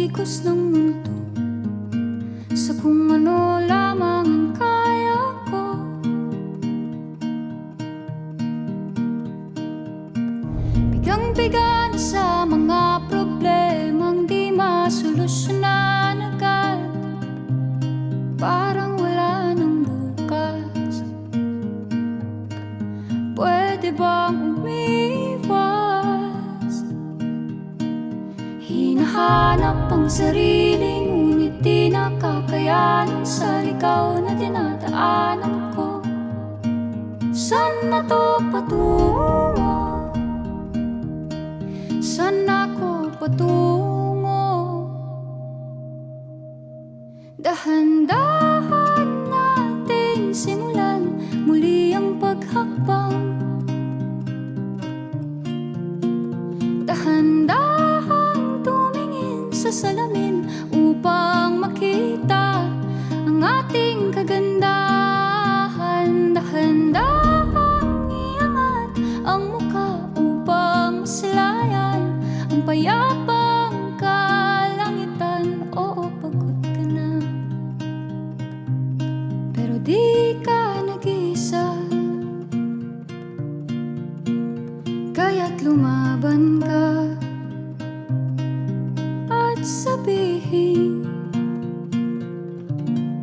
pag-ikos ng mundo sa kung ano lamang ang kaya ko. Bigang-biga na sa mga problemang di masolusyonan agad, parang wala nang bukas. Pwede bang umiwas? Hinahanap ang sarili, ngunit di nakakayanan sa ligaw na dinadaanan ko. Saan na to patungo? Saan ako patungo? Dahan-dahan nating simulan muli ang paghakbang. Dahan-dahan tumingin sa salamin upang makita ang ating kagandahan. Dahan-dahan iangat ang mukha upang masilayan ang payapang kalangitan. Oo, pagod ka na, pero di ka nag-iisa, kaya't lumaban ka at sabihin,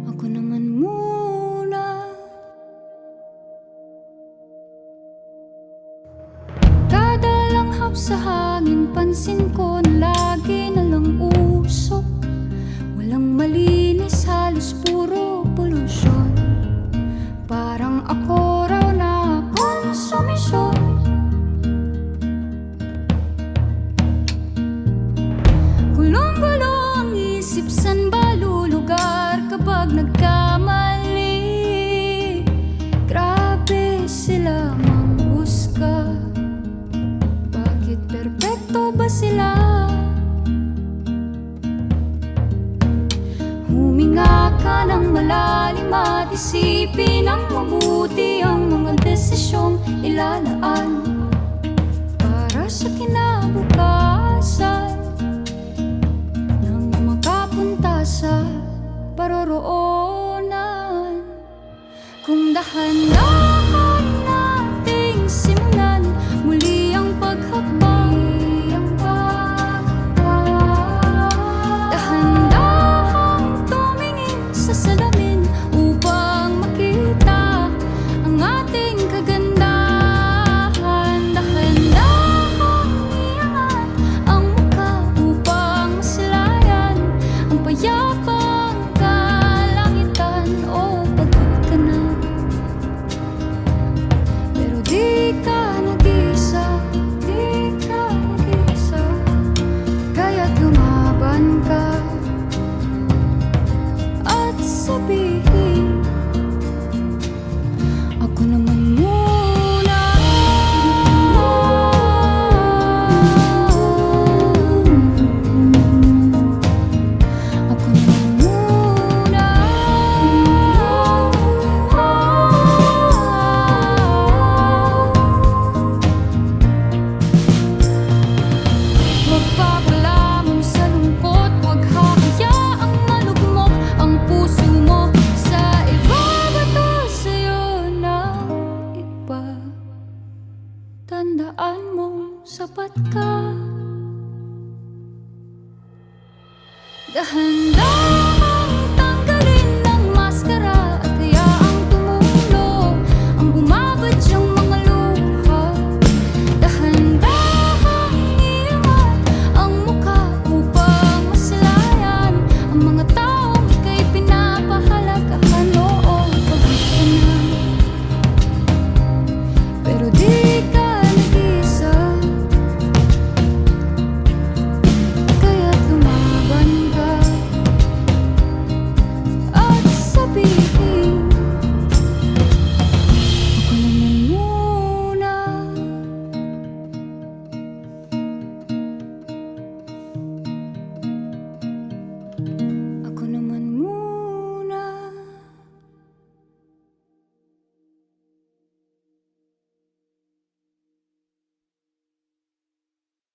ako naman muna. Kada langhap sa hangin, pansin ko na lagi na lang usok. Walang malinis, halos puro polusyon. Parang ako raw na konsumisyon. Gulong-gulo ang isip, san ba lulugar kapag nagkamali? Grabe sila manghusga, bakit perpekto ba sila? Huminga ka ng malalim at isipin ng mabuti ang mga desisyong ilalaan para sa kinabukasan nang makapunta sa paroroonan. Kung dahan-dahan nating simulan muli ang paghakbang, dahan-dahan tumingin sa salamin upang makita ang ating kagandahan. Dahan-dahan iangat ang mukha upang masilayan ang payapang kalangitan. Oh, pagod ka na, pero di ka nag-iisa, di ka nag-iisa, kaya't lumaban ka at sabihin, ako naman muna. Ako naman muna. Huwag papalamon sa lungkot, huwag hahayaang malugmok ang puso mo sa iba. Bato sa'yo ng iba, tandaan mong sapat ka. Dahan-dahan